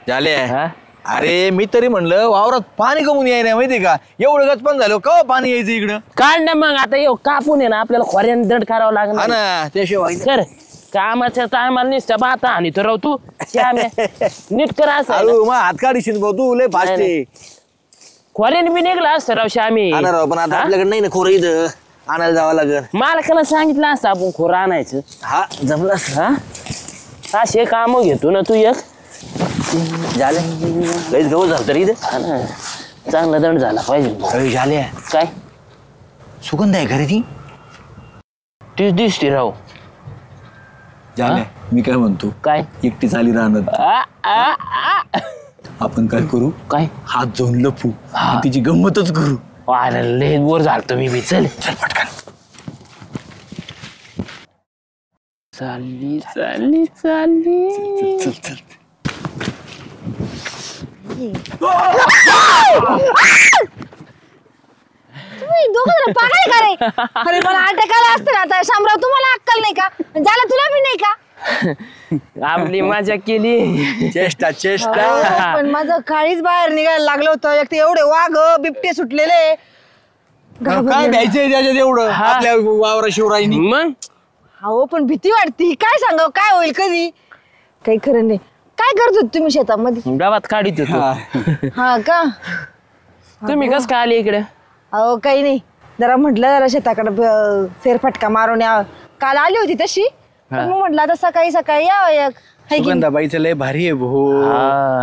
झाले अरे मी तरी म्हणलं वावरात पाणी कमून यायला माहितीये का एवढं गच पण झालं का पाणी यायचं इकडं काढ ना मग आता येऊ कापून आहे ना आपल्याला खोऱ्याने दड करावं लागणार ना त्याशिवाय कर कामाच्या टायमाला निसत्या बाता आणि तर राव तू नीट कर असं मग हात काढीशील भाऊ तू लय फास्ट खोऱ्याने बी निघला असतं राव श्यामी राव पण आता आपल्याकडे नाही ना खोरं इथं आणायला जावं लागेल मालकाला सांगितलं असतं आपण खोरं आणायचं हा जमलं हा असे काम घेतो ना तू एक झाले लयच गवत झालं तरी इथं चांगला दंड झाला पाहिजे झाले काय सुगंध आहे घरी ती तीच दिसते राव झाले मी काय म्हणतो काय एकटी चाली राहणार आपण काय करू काय हात जाऊन लपू तिची गंमतच करू अरे लय बोर झालतो मी बी चल चल पटकन चालली चालली चालली चल चल तुम्ही दोघं पागल का रे अरे मला अटॅक आला असतं ना आता शामराव तुम्हाला अक्कल नाही का झालं तुला बी नाही का आपली मजा केली चेष्टा चेष्टा पण माझं काळीच बाहेर निघायला लागलं होतं एक तर एवढे वाघ बिबटे सुटलेले काय द्यायचंय त्याच्यात एवढं आपल्या वावरा शिवराईनी मग हो पण भीती वाटती काय सांगाव काय होईल कधी काही खरं नाही काय करत होते तुम्ही शेतामध्ये गावात काढीत होतो हा का तुम्ही कस काय आले इकडे अहो काही नाही जरा म्हटलं जरा शेताकडे फेरफटका मारून या काल आली होती तशी मग म्हटलं आता सकाळी सकाळी यावं सुगंधाबाईचं लय भारी आहे भाऊ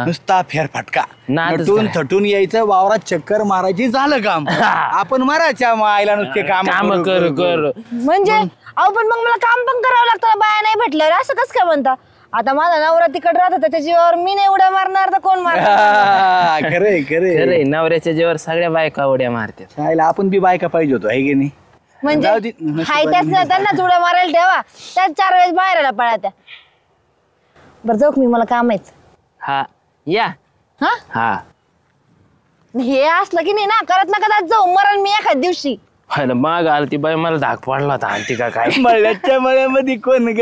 नुसता फेरफटका नटून थटून यायचं वावरात चक्कर मारायची झालं काम आपण मारायच्या आईला नुसते काम कर कर म्हणजे अहो पण मग मला काम पण करावं लागतं बाया नाही भेटलं असं कसं काय म्हणता आता माझा नवरा तिकड राहत त्याच्या जीवावर मी नाही उड्या मारणार तर कोण मारणार खरे खरे खरे नवऱ्याच्या जीवावर सगळ्या बायका उड्या मारतात आपण बी बायका पाहिजे होतो आहे की नाही म्हणजे हाय त्याच त्यांनाच उड्या मारायला ठेवा त्याच 4 वेळेस बाहेर पळा त्या बरं जाऊ मी मला काम आहेत हा या हा हा हे असलं की नाही ना करत ना कदाच जाऊ मरण मी एखाद दिवशी माग आलती बाई मला धाक पडला होता आणती का काय मळ्याच्या मळ्यामध्ये कोण ग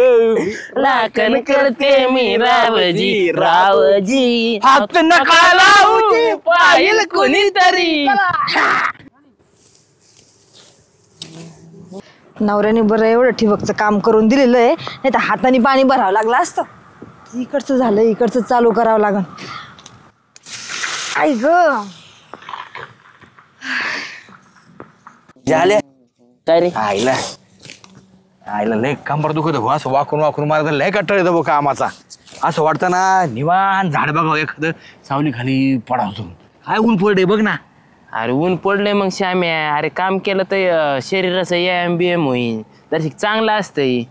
लाकण करते मी रावजी रावजी हात नका लावू पाहिल कोणीतरी नवऱ्याने बरं एवढं ठिबकचं काम करून दिलेलं आहे नाही तर हाताने पाणी भरावं लागलं असतं इकडचं झालं इकडचं चालू करावं लागल आई ग झाले काय रे आईला आईला लय कंबर दुखत हो असं वाकून वाकून मला लय कट्टाळ येतो कामाचा असं वाटतं ना निवांत झाड बघावं एखादं सावली खाली पडावतो काय ऊन पडे बघ ना अरे ऊन पडलंय मग श्याम्या अरे काम केलं तर शरीराचं व्यायाम बियाम होईल तर चांगलं असतंय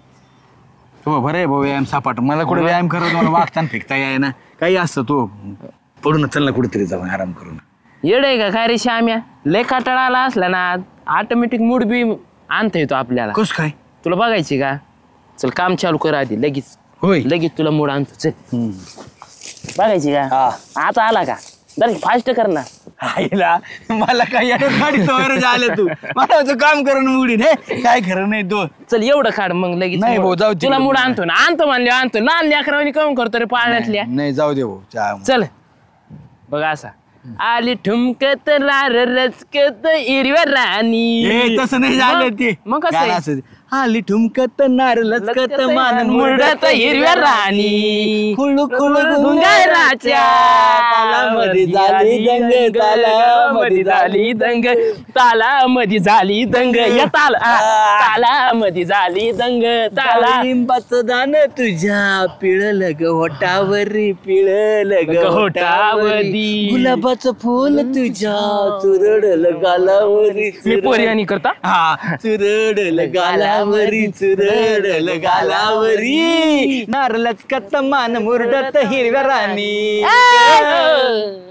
तो बरं आहे भाऊ व्यायाम सापाट मला कुठे व्यायाम करत मला वागताना फेकता याय ना काही असतं तो पडून चल ना कुठेतरी जाऊन आराम करून येड आहे का काय रे श्याम्या लय काटाळा आला असला ना ऑटोमॅटिक मूड बी आणता येतो आपल्याला कस काय तुला बघायची का चल काम चालू कर आधी लगेच होय लगेच तुला मूड आणतो चल बघायची का आता आला का जरा फास्ट कर ना आईला मला काही गाडी सवय आले तू मला काम करून मुडी नाही काय खरं नाही तो चल एवढं काढ मग लगेच नाही भाऊ जाऊ तुला मूड आणतो ना आणतो म्हणले आणतो लहान लेकरांनी काम करतो रे पाळण्यातल्या नाही जाऊ दे भाऊ चल बघा असा आली ठुमकत रार रचकत हिरव्या राणी तसं नाही झालं ते मग कसं आली ठुमकत नार लचकत मान मुरडत हिरव्या राणी खुळू खुळू गुंगाराच्या तालामध्ये झाली दंग तालामध्ये झाली दंग तालामध्ये झाली दंग या तालामध्ये झाली दंग ताला लिंबाचं दान तुझ्या पिळलं ग होटावरी पिळलं ग होटावरी गुलाबाचं फुल तुझ्या चुरडलं गालावरी मी पोरियानी करता हा चुरडलं गालावरी चुरडलं गालावरी नार लचकत मान मुरडत हिरव्या राणी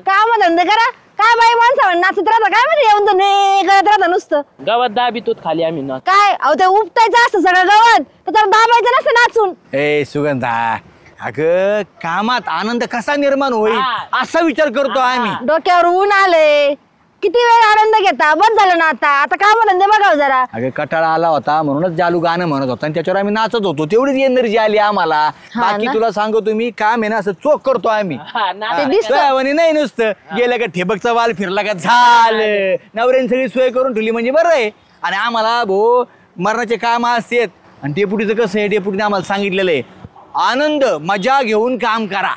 काम धंदे करा काय बाई माणसा नाचत राहता काय माहिती येऊन तर नाही करत राहता नुसतं गावात दाबीतोत खाली आम्ही ना काय अहो ते उपटायचं असतं सगळं गवत तर त्याला दाबायचं नसतं नाचून ए सुगंधा अगं कामात आनंद कसा निर्माण होईल असा विचार करतो आम्ही डोक्यावर ऊन आले किती वेळ आनंद घेता, बंद झालं ना आता. आता काम धंदे बघाव जरा. अगं कटाळा आला होता म्हणूनच जालू गाणं म्हणत होता आणि त्याच्यावर आम्ही नाचत होतो. तेवढीच एनर्जी आली आम्हाला. बाकी तुला सांगतो मी काम आहे ना असं चोख करतो आम्ही. ते दिसतं. नाही नुसतं गेलं का ठेबकचा वाल फिरला का झालं. नवऱ्याने सगळी सोय करून ठेवली म्हणजे बरं आहे. आणि आम्हाला भो मरणाचे काम असतात. आणि डेपुटीचं कसं आहे, डेपुटीने आम्हाला सांगितलेलं आहे आनंद मजा घेऊन काम करा.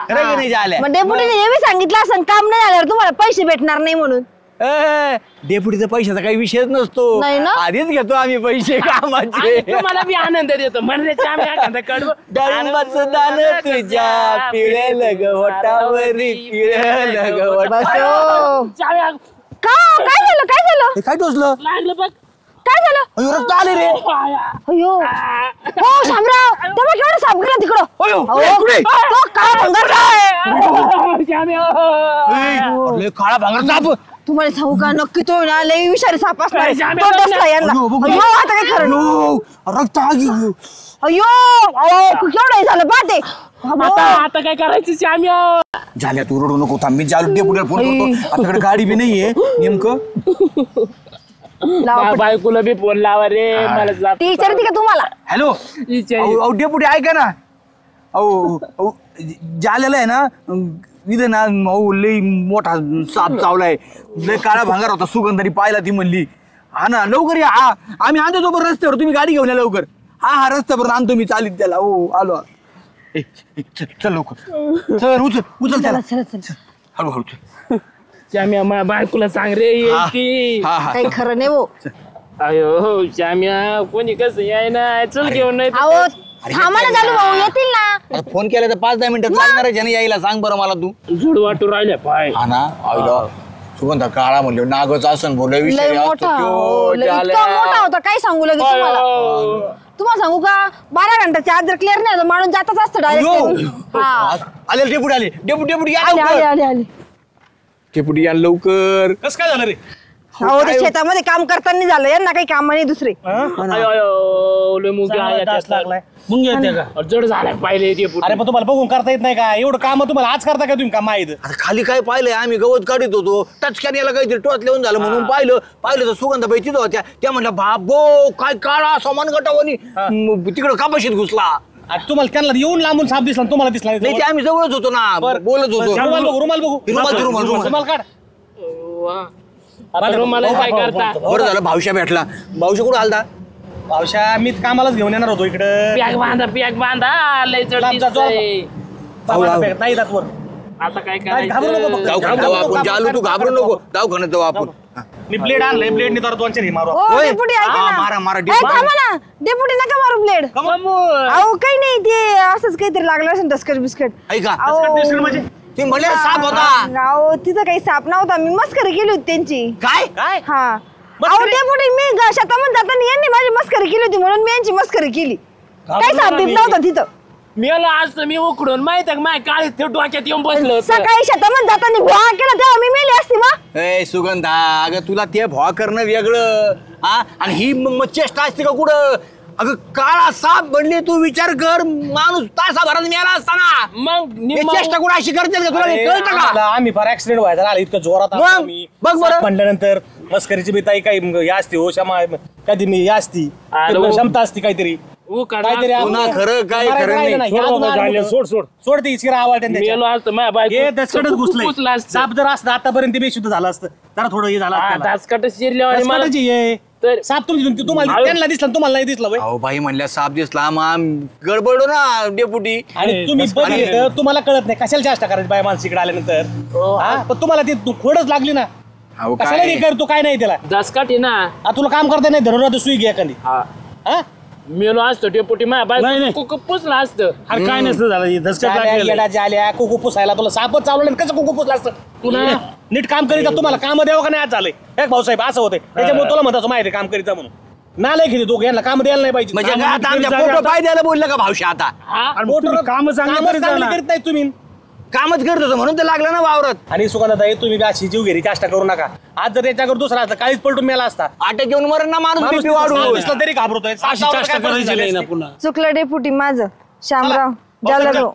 खरं की नाही झालं. मग डेपुटीने हे सांगितलं असं काम नाही झाल्यावर तुम्हाला पैसे भेटणार नाही म्हणून. डेपुटीचा पैशाचा काही विषयच नसतो. नाही ना? आधीच घेतो आम्ही पैसे कामाचे. तुम्हाला बी आनंद देतो डाळिंबाचं दाणं तुझ्या पिळेल ग वटावरी पिळेल ग वटावर. काय झालं काय झालं काय टोचलं लागलं बघ. काय झालं? अयो रक्त आले रे. अयो हो शामराव तेव्हा केवढं साफ करा तिकडं. अयो, अहो, पुढे. तो काय भंगार अरे, काळा भांगर साप. तुम्हाला सांगू का नक्की तो ना लई विषारी साप असणार. तो डसला यांना. अयो, बघू. अयो आता काय खरं नाही. अयो, रक्त आगी. अयो अहो केवढं हे झालं पाहते. आता काय करायचं श्याम्या? झाल्या तू रडू नको थांब. मी चालू डेपुटीला फोन करतो. आपल्याकडे गाडी बी नाहीये नेमकं. बायकोला बी फोन लावा रे. मला ती विचारते का तुम्हाला? हॅलो डेपुटी ऐका ना. अहो झालेलं आहे ना इथं ना लई मोठा साप चावलाय. लय काळा भांगार होता. सुगंधारी पाहिला ती म्हणली हा ना लवकर या. आम्ही आणतो तो रस्त्यावर. तुम्ही गाडी घेऊन या लवकर. हा रस्त्यावर आणतो मी चालीत त्याला. हो आलो. चल लवकर चल. उचल त्याला. हळूहळू चल. श्याम्या माझ्या बायकोला सांग रे येईल. काही खरं नाही हो. अयो श्याम्या कोणी कसं याय ना. चल घेऊन नाही अहो थांबा ना चालू भाऊ येतील ना. फोन केला तर 5-10 मिनिटात लागणार आहे यायला. सांग बरं मला तू. जुड वाटू राहिल्या पाय. हा ना सुगंधा काळा म्हणलं नागच असं बोल लय मोठा इतका मोठा होता. काय सांगू लगेच तुम्हाला सांगू का 12 घंटाच्या आत जर क्लिअर नाही तर माणूस जातच असतं डायरेक्ट. आले डेपुटी आले. डेपुटी आले डेपुटी या लवकर. कसं काय झालं रे? अहो ते शेतामध्ये काम करताना झालं. यांना काही काम नाही दुसरे. जड झालाय पाहिले ते. अरे पण तुम्हाला बघून करता येत नाही का? एवढं काम तुम्हाला आज करता का तुम्ही काम माहित? आता खाली काय पाहिलंय आम्ही गवत काढत होतो. टचक्याने याला काहीतरी टोच लिहून झालं म्हणून पाहिलं तर सुगंधाबाई तिथं होत्या. त्या म्हणल्या बाबो काय काळा समान गटावानी तिकडं कापाशीत घुसला. तुम्हाला त्यांना येऊन लांबून साप दिसला तुम्हाला दिसला नाही ते आम्ही जवळच होतो ना बोलत होतो. रुमाल बघू. रुमाल काढ. मला काय करता. बरं झालं भावशा भेटला. भावशा कुठं आलता? पावशा मी कामालाच घेऊन येणार होतो इकडं. पॅक बांधा लय जड दिसतंय. नाही जात वर. आता काय घाबरू नको करायचं? फक्त. दवाखान्यात जाऊ आपण. जालू तू घाबरू नको. दवाखान्यात जाऊ आपण. मी ब्लेड आणलंय. ब्लेड ने तर 2-4 मारू. ओ डेपुटी ऐका ना. मारा थांबा ना डेपुटी नका मारू ब्लेड. अहो काही नाही ते असंच काहीतरी लागलं असेल डस्कट बिस्कट. ऐका म्हणजे ती म्हणले साप होता. अहो तिथं काही साप नव्हता. मी मस्करी केली होती त्यांची. काय हा अहो डेपुटी मी शेतामध्ये जाताना यांनी माझी मस्करी केली होती म्हणून मी यांची मस्करी केली. काय साप बीप नव्हता तिथं. मेला आज तर मी उकडून माहित आहे माझ्या काळी डोक्यात येऊन बसलो होतं. सकाळी शेतामध्ये जाताना भुआ केला तेव्हा मी मेली असती मग. ए सुगंधा अगं तुला ते भॉ करणं वेगळं हा आणि ही मग चेष्टा असते का कुठं. अगं काळा साप बनले तू विचार कर. माणूस तासाभरात मेला असताना मग चेष्टा कुठं अशी करते का तुला हे कळतं का? आम्ही फार ऍक्सिडेंट व्हायचा आला इतकं जोरात मग? आलो मी. बघ बरं. साप म्हणल्यानंतर मस्करीची बिताई काही या असते हो क्षमा कधी मी या असती क्षमता असती काहीतरी काहीतरी पुन्हा खरं काय खरं नाही. सोड ती शिरा आवाज मेलो आज तर माझ्या दसकटच घुसलंय. घुसला असतं. साप जर असतं आतापर्यंत बेशुद्ध झालं असतं. जरा थोडं हे झालं असतं. दासकट शिरले आणि मला दसकटाची आहे. तर- साप तुम्हाला त्यांना दिसला तुम्हाला नाही दिसला अहो बाई म्हणल्या साप दिसला मग गडबडलो ना डेपुटी. आणि तुम्ही बघितलं तुम्हाला कळत नाही कशाला चेष्टा करायची बाय माणसाकडे आल्यानंतर. हा? पण तुम्हाला ती खोडच लागली ना. अहो कशाला काय हे करतो काय नाही त्याला. दासकट आहे ना. तुला काम करता नाही धरून सुई घ्या एखादी. हा मेलो असतो डेपुटी माझ्या बायको पुसला असतं. अरे काय नसतं झालं झाल्या कुकू पुसायला तुला सापच चालवलं नाही कसं कुकू पुसला असतं. तुला नीट काम करीत तुम्हाला काम द्यावं का नाही आज झालंय. एक भाऊसाहेब असं होतंय त्याच्यामुळे तुला म्हणतो माहिती काम करीत म्हणून नालाय खेळी दोघं यांना काम द्यायला नाही पाहिजे. म्हणजे आता आमच्या फोटो पाय द्यायला बोललं का भावशा आता काम चांगली करीत नाही तुम्ही. कामच करत होतो म्हणून ते लागलं ना वावरात. आणि सुगंधाताई तुम्ही अशी जीव घेरी चेष्टा करू नका. आज जर याच्याकडे दुसरा असता काळीच पलटून मेला असता. अटक घेऊन मरण ना माणूस BP साप वाढून दिसला तरी घाबरतोय. चेष्टा करायची नाही ना पुन्हा. चुकलं डेपुटी माझं. शामराव जालराव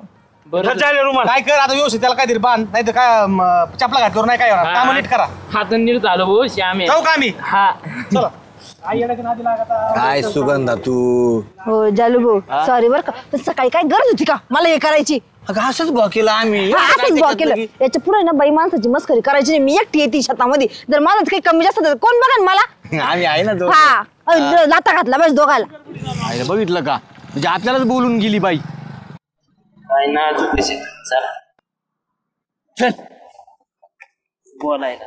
काय कर आता व्यवस्थित त्याला काहीतरी बांध नाही तर काय चपला घाट करू नाही काय होणार काम नीट करा हात नीट चालू भाऊ श्याम्या जाऊ का आम्ही हा चला आई येण्याच्या नादी लागत आहे. काय सुगंधा तू हो जालू भाऊ सॉरी बरं का पण सकाळी काय गरज होती का मला हे करायची अगं असंच भाव केलं आम्ही हा, असंच बुवा केलं याच्या पुढे ना बाई माणसाची मस्करी करायची नाही मी एकटी येते शेतामध्ये जर माझं काही कमी जास्त झालं, कोण बघा मला आम्ही आहे ना दोघं. हा लाता घातला बस दोघाला आईला बघितलं का म्हणजे आपल्यालाच बोलून गेली बाई काय ना चला चल बोलायला